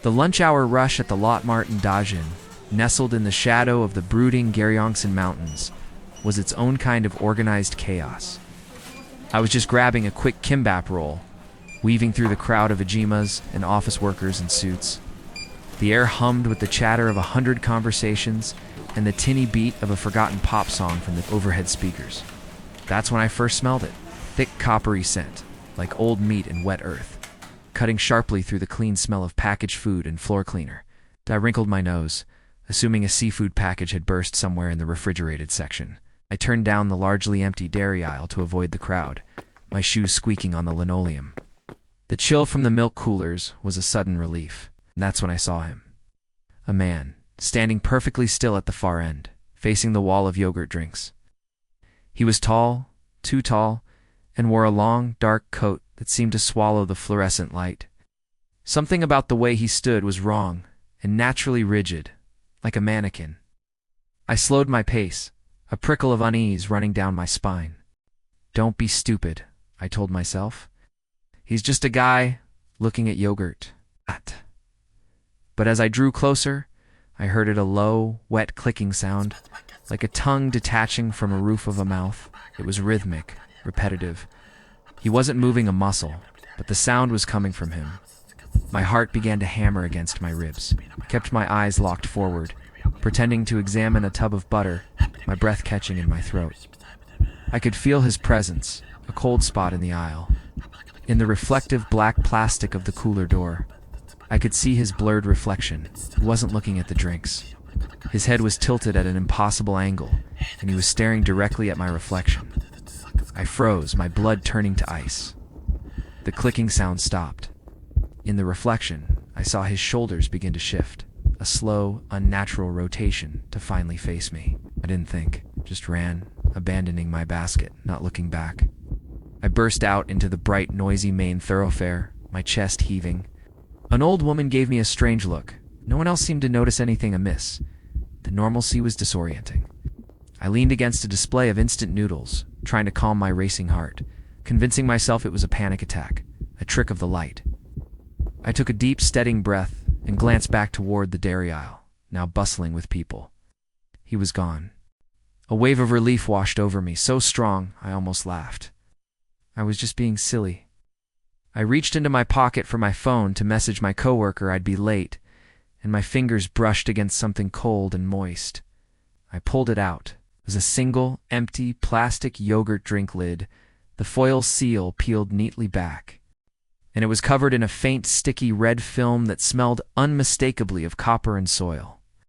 The lunch hour rush at the Lotte Mart in Daejeon, nestled in the shadow of the brooding Gyeryongsan mountains, was its own kind of organized chaos. I was just grabbing a quick kimbap roll, weaving through the crowd of ajummas and office workers in suits. The air hummed with the chatter of 100 conversations and the tinny beat of a forgotten pop song from the overhead speakers. That's when I first smelled it. Thick coppery scent, like old meat and wet earth, cutting sharply through the clean smell of packaged food and floor cleaner. I wrinkled my nose, assuming a seafood package had burst somewhere in the refrigerated section. I turned down the largely empty dairy aisle to avoid the crowd, my shoes squeaking on the linoleum. The chill from the milk coolers was a sudden relief, and that's when I saw him. A man, standing perfectly still at the far end, facing the wall of yogurt drinks. He was tall, too tall, and wore a long, dark coat that seemed to swallow the fluorescent light. Something about the way he stood was wrong and naturally rigid, like a mannequin. I slowed my pace, a prickle of unease running down my spine. Don't be stupid, I told myself. He's just a guy looking at yogurt. But as I drew closer, I heard it a low, wet clicking sound, like a tongue detaching from a roof of a mouth. It was rhythmic, repetitive. He wasn't moving a muscle, but the sound was coming from him. My heart began to hammer against my ribs. I kept my eyes locked forward, pretending to examine a tub of butter, my breath catching in my throat. I could feel his presence, a cold spot in the aisle. In the reflective black plastic of the cooler door, I could see his blurred reflection. He wasn't looking at the drinks. His head was tilted at an impossible angle, and he was staring directly at my reflection. I froze, my blood turning to ice. The clicking sound stopped. In the reflection, I saw his shoulders begin to shift, a slow, unnatural rotation to finally face me. I didn't think, just ran, abandoning my basket, not looking back. I burst out into the bright, noisy main thoroughfare, my chest heaving. An old woman gave me a strange look. No one else seemed to notice anything amiss. The normalcy was disorienting. I leaned against a display of instant noodles, trying to calm my racing heart, convincing myself it was a panic attack, a trick of the light. I took a deep, steadying breath and glanced back toward the dairy aisle, now bustling with people. He was gone. A wave of relief washed over me, so strong I almost laughed. I was just being silly. I reached into my pocket for my phone to message my coworker I'd be late, and my fingers brushed against something cold and moist. I pulled it out. It was a single, empty, plastic yogurt drink lid, the foil seal peeled neatly back. And it was covered in a faint, sticky red film that smelled unmistakably of copper and soil.